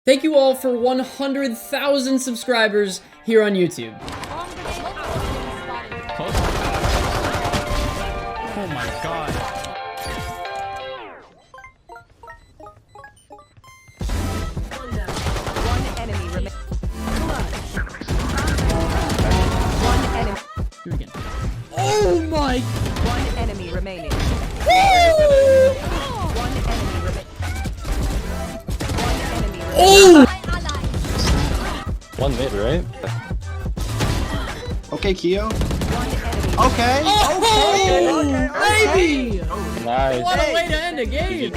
Thank you all for 100,000 subscribers here on YouTube. Oh my god. One enemy remains. One enemy. Do it again. Oh my! One enemy remaining. Woo! One enemy remaining. One enemy remaining. Oh! One mid, right? Okay, Keoh. One enemy. Okay. Oh, baby! Nice. What a way to end a game!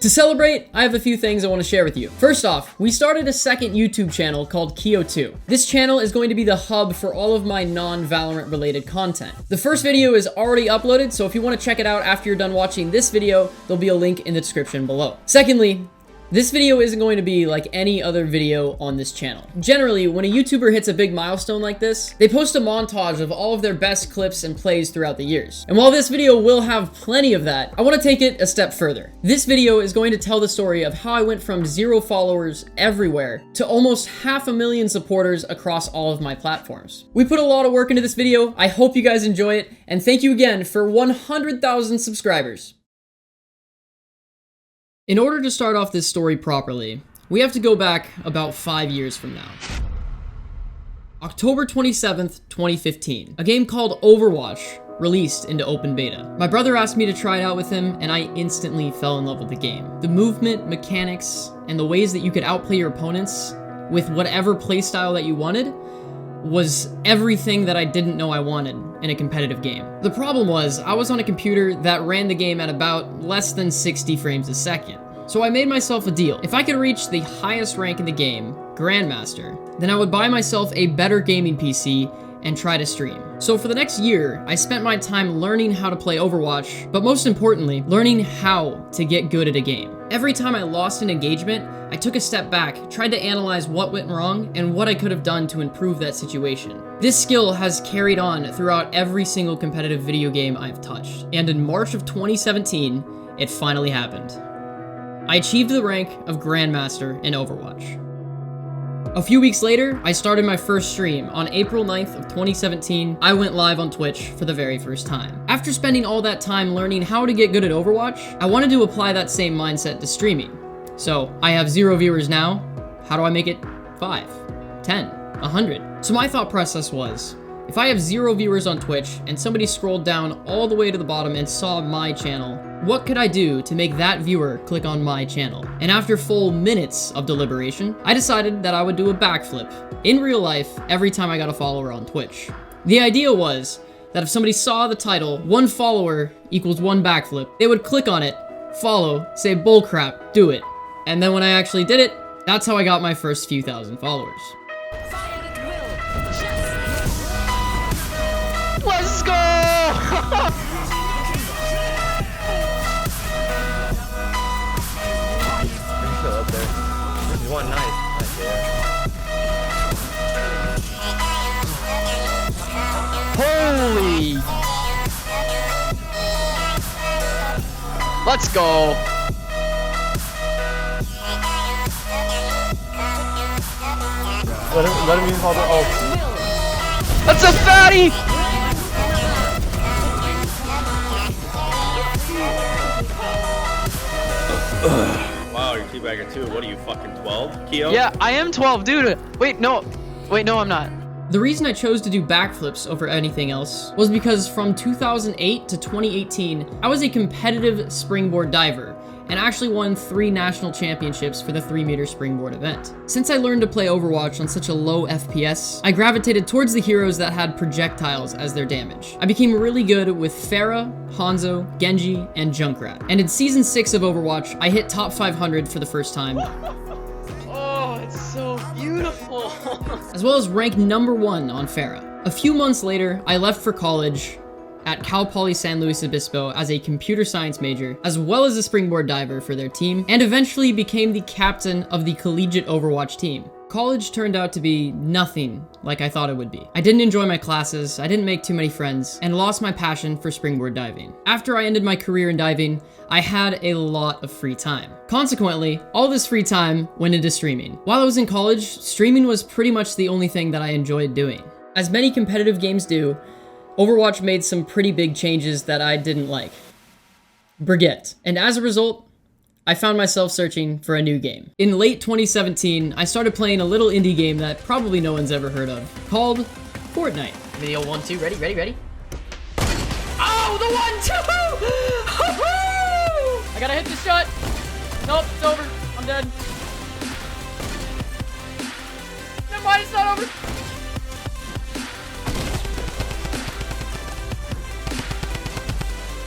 To celebrate, I have a few things I want to share with you. First off, we started a second YouTube channel called Keoh 2. This channel is going to be the hub for all of my non-Valorant related content. The first video is already uploaded, so if you want to check it out after you're done watching this video, there'll be a link in the description below. Secondly, this video isn't going to be like any other video on this channel. Generally, when a YouTuber hits a big milestone like this, they post a montage of all of their best clips and plays throughout the years. And while this video will have plenty of that, I want to take it a step further. This video is going to tell the story of how I went from 0 followers everywhere to almost 500,000 supporters across all of my platforms. We put a lot of work into this video. I hope you guys enjoy it, and thank you again for 100,000 subscribers. In order to start off this story properly, we have to go back about 5 years from now. October 27th, 2015. A game called Overwatch released into open beta. My brother asked me to try it out with him, and I instantly fell in love with the game. The movement, mechanics, and the ways that you could outplay your opponents with whatever playstyle that you wanted was everything that I didn't know I wanted in a competitive game. The problem was, I was on a computer that ran the game at about less than 60 frames a second. So I made myself a deal. If I could reach the highest rank in the game, Grandmaster, then I would buy myself a better gaming PC and try to stream. So for the next year, I spent my time learning how to play Overwatch, but most importantly, learning how to get good at a game. Every time I lost an engagement, I took a step back, tried to analyze what went wrong and what I could have done to improve that situation. This skill has carried on throughout every single competitive video game I've touched. And in March of 2017, it finally happened. I achieved the rank of Grandmaster in Overwatch. A few weeks later, I started my first stream. On April 9th of 2017, I went live on Twitch for the very first time. After spending all that time learning how to get good at Overwatch, I wanted to apply that same mindset to streaming. So, I have 0 viewers now. How do I make it 5, 10, 100? So my thought process was, if I have 0 viewers on Twitch and somebody scrolled down all the way to the bottom and saw my channel, what could I do to make that viewer click on my channel? And after full minutes of deliberation, I decided that I would do a backflip in real life every time I got a follower on Twitch. The idea was that if somebody saw the title, 1 follower equals 1 backflip, they would click on it, follow, say bullcrap, do it. And then when I actually did it, that's how I got my first few thousand followers. Let's go! Up there. There's one nice there. Holy! Let's go! Let him use all the ult. That's a fatty! Wow, you're teabagger too. What are you, fucking 12, Keoh? Yeah, I am 12, dude. Wait, no, I'm not. The reason I chose to do backflips over anything else was because from 2008 to 2018, I was a competitive springboard diver and actually won 3 national championships for the 3-meter springboard event. Since I learned to play Overwatch on such a low FPS, I gravitated towards the heroes that had projectiles as their damage. I became really good with Pharah, Hanzo, Genji, and Junkrat. And in Season 6 of Overwatch, I hit top 500 for the first time. Oh, it's so beautiful. As well as rank #1 on Pharah. A few months later, I left for college at Cal Poly San Luis Obispo as a computer science major, as well as a springboard diver for their team, and eventually became the captain of the collegiate Overwatch team. College turned out to be nothing like I thought it would be. I didn't enjoy my classes, I didn't make too many friends, and lost my passion for springboard diving. After I ended my career in diving, I had a lot of free time. Consequently, all this free time went into streaming. While I was in college, streaming was pretty much the only thing that I enjoyed doing. As many competitive games do, Overwatch made some pretty big changes that I didn't like. Brigitte. And as a result, I found myself searching for a new game. In late 2017, I started playing a little indie game that probably no one's ever heard of, called Fortnite. Video 1-2, ready? Oh, the 1-2! I gotta hit the shot. Nope, it's over. I'm dead. Never mind, it's not over.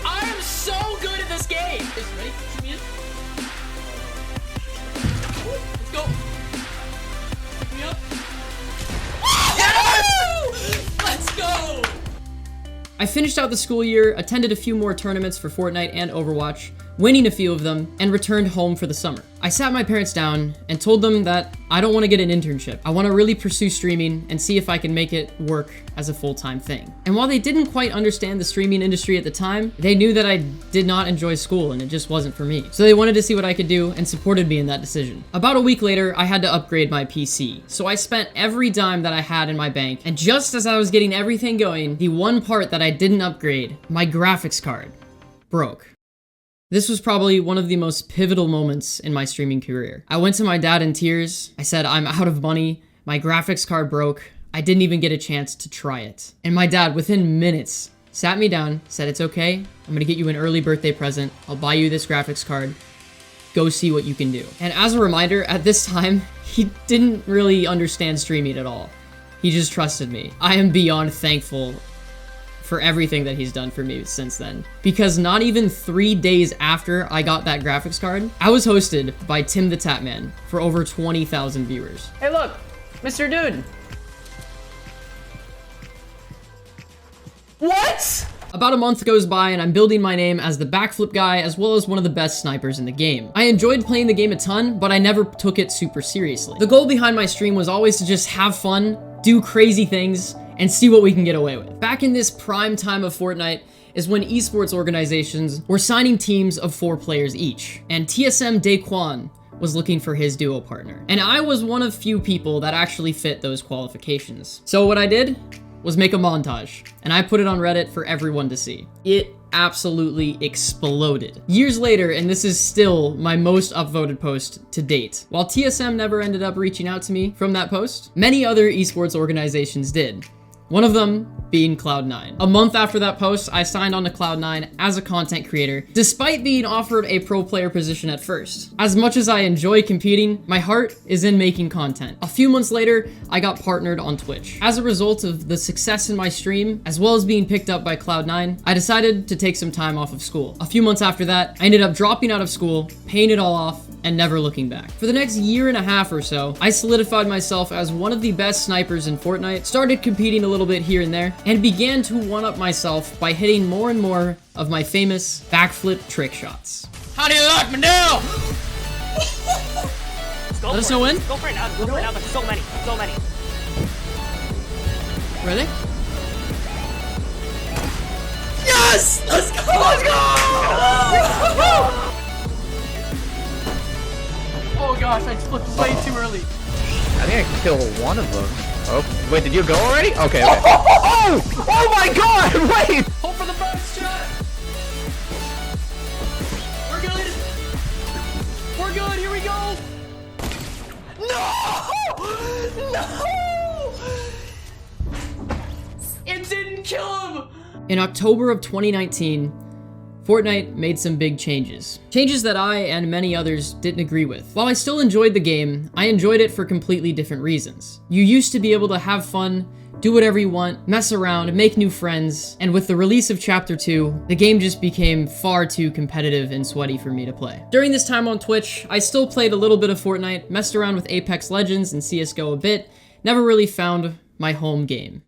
I am so good at this game. Ready? Shoot me in. Let's go. Pick me up. Yes! Let's go! I finished out the school year, attended a few more tournaments for Fortnite and Overwatch, winning a few of them, and returned home for the summer. I sat my parents down and told them that I don't want to get an internship. I want to really pursue streaming and see if I can make it work as a full-time thing. And while they didn't quite understand the streaming industry at the time, they knew that I did not enjoy school and it just wasn't for me. So they wanted to see what I could do and supported me in that decision. About a week later, I had to upgrade my PC. So I spent every dime that I had in my bank, and just as I was getting everything going, the one part that I didn't upgrade, my graphics card, broke. This was probably one of the most pivotal moments in my streaming career. I went to my dad in tears. I said, I'm out of money. My graphics card broke. I didn't even get a chance to try it. And my dad, within minutes, sat me down, said, it's okay. I'm gonna get you an early birthday present. I'll buy you this graphics card. Go see what you can do. And as a reminder, at this time, he didn't really understand streaming at all. He just trusted me. I am beyond thankful for everything that he's done for me since then. Because not even 3 days after I got that graphics card, I was hosted by Tim the Tatman for over 20,000 viewers. Hey look, Mr. Dude. What? About a month goes by and I'm building my name as the backflip guy as well as one of the best snipers in the game. I enjoyed playing the game a ton, but I never took it super seriously. The goal behind my stream was always to just have fun, do crazy things, and see what we can get away with. Back in this prime time of Fortnite is when esports organizations were signing teams of 4 players each, and TSM Daequan was looking for his duo partner. And I was one of few people that actually fit those qualifications. So what I did was make a montage, and I put it on Reddit for everyone to see. It absolutely exploded. Years later, and this is still my most upvoted post to date. While TSM never ended up reaching out to me from that post, many other esports organizations did. One of them being Cloud9. A month after that post, I signed on to Cloud9 as a content creator, despite being offered a pro player position at first. As much as I enjoy competing, my heart is in making content. A few months later, I got partnered on Twitch. As a result of the success in my stream, as well as being picked up by Cloud9, I decided to take some time off of school. A few months after that, I ended up dropping out of school, paying it all off, and never looking back. For the next year and a half or so, I solidified myself as one of the best snipers in Fortnite, started competing a little bit here and there, and began to one-up myself by hitting more and more of my famous backflip trick shots. How do you lock me down? Let us know when. Go for it now. Go for it now. There's so many. So many. Ready? Yes! Let's go! Let's go! Oh gosh, I flipped way too early. I think I can kill one of them. Oh, wait, did you go already? Okay. Oh my god, wait! Hope for the first shot! We're good! We're good, here we go! No! No! It didn't kill him! In October of 2019, Fortnite made some big changes. Changes that I and many others didn't agree with. While I still enjoyed the game, I enjoyed it for completely different reasons. You used to be able to have fun, do whatever you want, mess around, make new friends, and with the release of Chapter 2, the game just became far too competitive and sweaty for me to play. During this time on Twitch, I still played a little bit of Fortnite, messed around with Apex Legends and CSGO a bit, never really found my home game.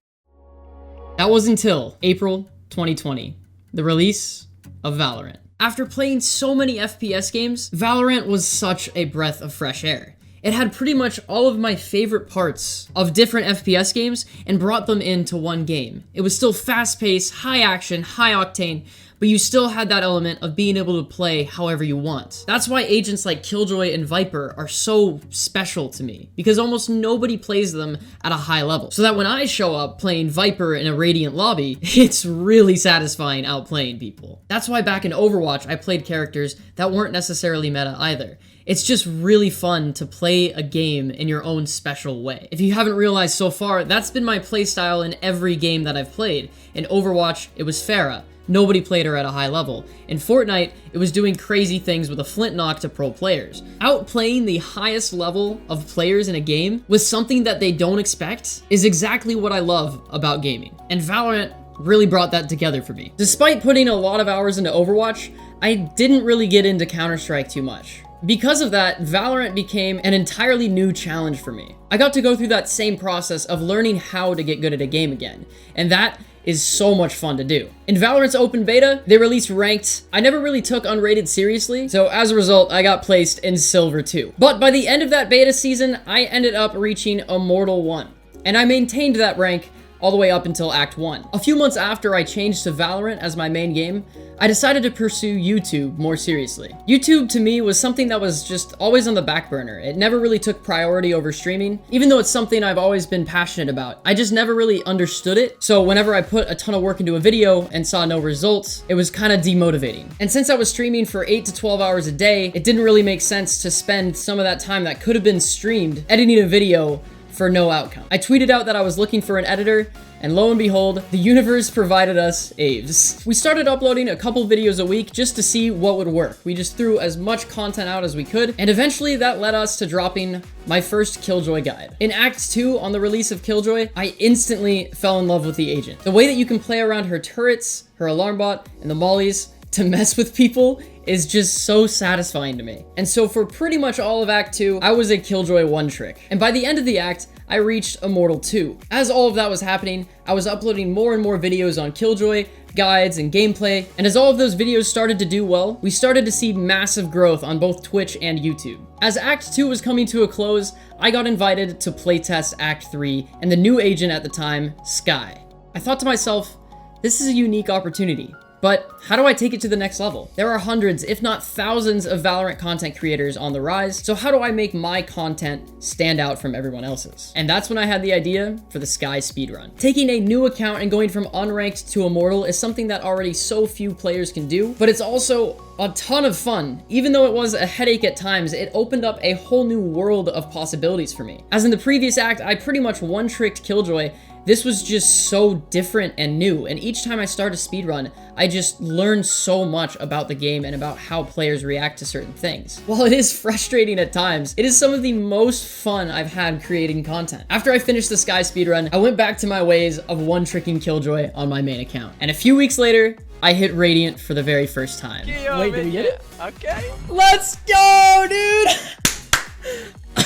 That was until April 2020, the release of Valorant. After playing so many FPS games, Valorant was such a breath of fresh air. It had pretty much all of my favorite parts of different FPS games and brought them into one game. It was still fast-paced, high action, high octane, but you still had that element of being able to play however you want. That's why agents like Killjoy and Viper are so special to me, because almost nobody plays them at a high level. So that when I show up playing Viper in a Radiant lobby, it's really satisfying outplaying people. That's why back in Overwatch, I played characters that weren't necessarily meta either. It's just really fun to play a game in your own special way. If you haven't realized so far, that's been my playstyle in every game that I've played. In Overwatch, it was Pharah. Nobody played her at a high level. In Fortnite, it was doing crazy things with a flint knock to pro players. Outplaying the highest level of players in a game with something that they don't expect is exactly what I love about gaming. And Valorant really brought that together for me. Despite putting a lot of hours into Overwatch, I didn't really get into Counter-Strike too much. Because of that, Valorant became an entirely new challenge for me. I got to go through that same process of learning how to get good at a game again, and that is so much fun to do. In Valorant's open beta, they released ranked. I never really took unrated seriously, so as a result, I got placed in Silver 2. But by the end of that beta season, I ended up reaching Immortal 1, and I maintained that rank all the way up until Act 1. A few months after I changed to Valorant as my main game, I decided to pursue YouTube more seriously. YouTube to me was something that was just always on the back burner. It never really took priority over streaming, even though it's something I've always been passionate about. I just never really understood it, so whenever I put a ton of work into a video and saw no results, it was kind of demotivating. And since I was streaming for 8 to 12 hours a day, it didn't really make sense to spend some of that time that could have been streamed editing a video for no outcome. I tweeted out that I was looking for an editor, and lo and behold, the universe provided us Aves. We started uploading a couple videos a week just to see what would work. We just threw as much content out as we could, and eventually that led us to dropping my first Killjoy guide. In Act 2, on the release of Killjoy, I instantly fell in love with the agent. The way that you can play around her turrets, her alarm bot, and the mollies to mess with people is just so satisfying to me. And so for pretty much all of Act 2, I was a Killjoy one trick. And by the end of the act, I reached Immortal 2. As all of that was happening, I was uploading more and more videos on Killjoy, guides, and gameplay, and as all of those videos started to do well, we started to see massive growth on both Twitch and YouTube. As Act 2 was coming to a close, I got invited to playtest Act 3 and the new agent at the time, Skye. I thought to myself, this is a unique opportunity. But how do I take it to the next level? There are hundreds, if not thousands, of Valorant content creators on the rise, so how do I make my content stand out from everyone else's? And that's when I had the idea for the Skye speedrun. Taking a new account and going from unranked to Immortal is something that already so few players can do, but it's also a ton of fun. Even though it was a headache at times, it opened up a whole new world of possibilities for me. As in the previous act, I pretty much one-tricked Killjoy. This was just so different and new, and each time I start a speedrun, I just learn so much about the game and about how players react to certain things. While it is frustrating at times, it is some of the most fun I've had creating content. After I finished the Skye speedrun, I went back to my ways of one-tricking Killjoy on my main account. And a few weeks later, I hit Radiant for the very first time. Wait, did we get it? Okay. Let's go, dude!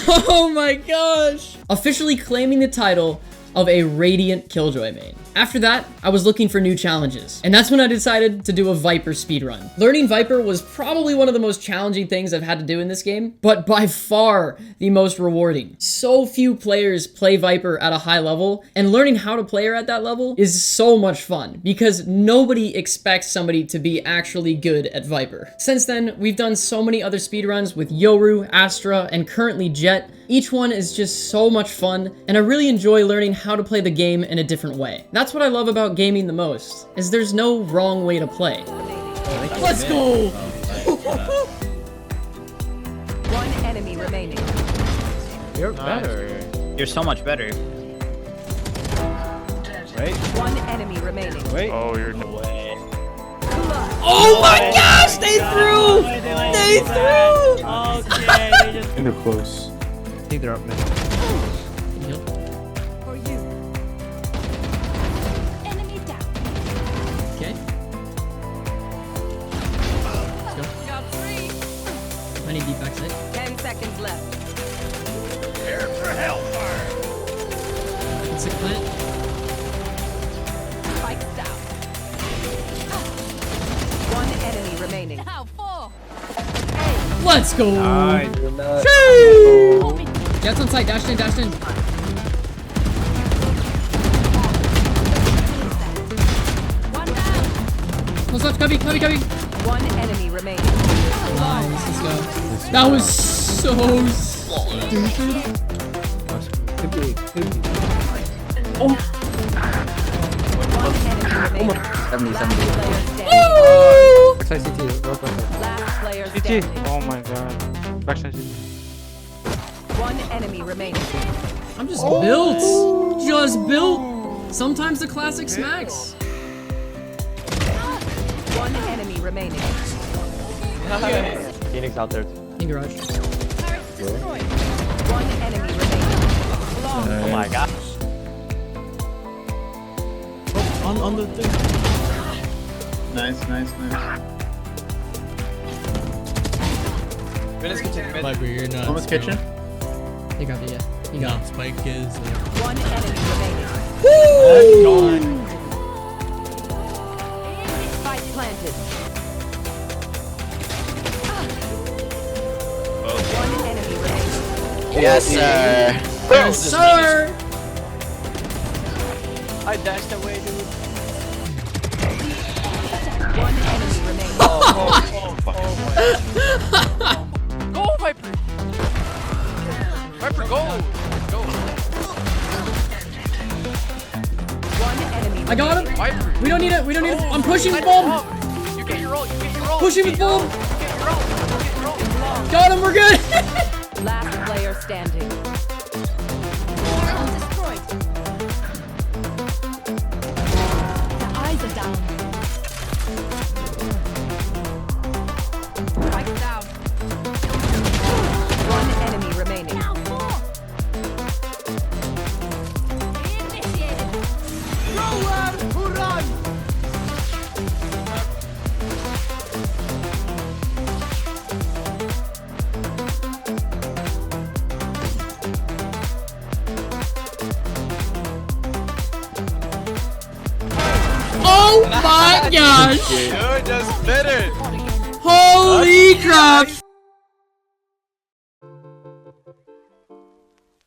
Oh my gosh! Officially claiming the title of a Radiant Killjoy main. After that, I was looking for new challenges, and that's when I decided to do a Viper speedrun. Learning Viper was probably one of the most challenging things I've had to do in this game, but by far the most rewarding. So few players play Viper at a high level, and learning how to play her at that level is so much fun, because nobody expects somebody to be actually good at Viper. Since then, we've done so many other speedruns with Yoru, Astra, and currently Jet. Each one is just so much fun, and I really enjoy learning how to play the game in a different way. That's what I love about gaming the most, is there's no wrong way to play. Let's go! One enemy remaining. You're better. You're so much better. Wait. One enemy remaining. Wait. Oh, you're no way. Oh my gosh, they threw! They threw! Okay, they just... And they're close. I think they're up now. For you. Enemy down. Okay. Let's go. Got three. Plenty deep backside. 10 seconds left. Prepare for hellfire. It's a plant. Spikes down. One enemy remaining. Now 4. Let's go! Nice. Shoo! Jets on site. Dashed in, dashed in. One down. Close left. Cubby, cubby, cubby. One enemy remaining. Nice, let's go. That was so stupid. One enemy remaining. 70, Last 70. player standing. Woo! Backside CT. Go, go, go. Last player CT. standing. Oh my god. Backside CT. One enemy remaining. I'm just built. Just built. Sometimes the classic smacks. One enemy remaining. Phoenix out there. In garage. One enemy remaining. Oh my god. On the thing. Nice, nice, nice. Viper, you're not. Almost kitchen. He grabbed it, yeah. He got it. Spike is. One enemy remaining. Spike planted. One enemy remaining. Yes, sir. Yes, sir. I dashed away, dude. One enemy remaining. Go, Viper! Viper, go! Go! One enemy. I got him. Viper! We don't need it. We don't need it. I'm pushing with bomb! bomb. You get your roll, you get your roll! Pushing with bomb. You get your roll, you get your roll! Got him. We're good. Last player standing. The eyes are down. Spike down. One enemy remaining. Oh my gosh. Dude, just did it. Holy crap.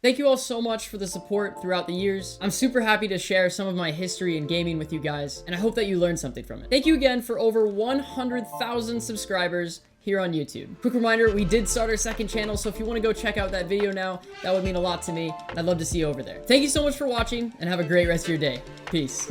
Thank you all so much for the support throughout the years. I'm super happy to share some of my history in gaming with you guys, and I hope that you learned something from it. Thank you again for over 100,000 subscribers here on YouTube. Quick reminder, we did start our second channel, so if you want to go check out that video now, that would mean a lot to me. I'd love to see you over there. Thank you so much for watching, and have a great rest of your day. Peace.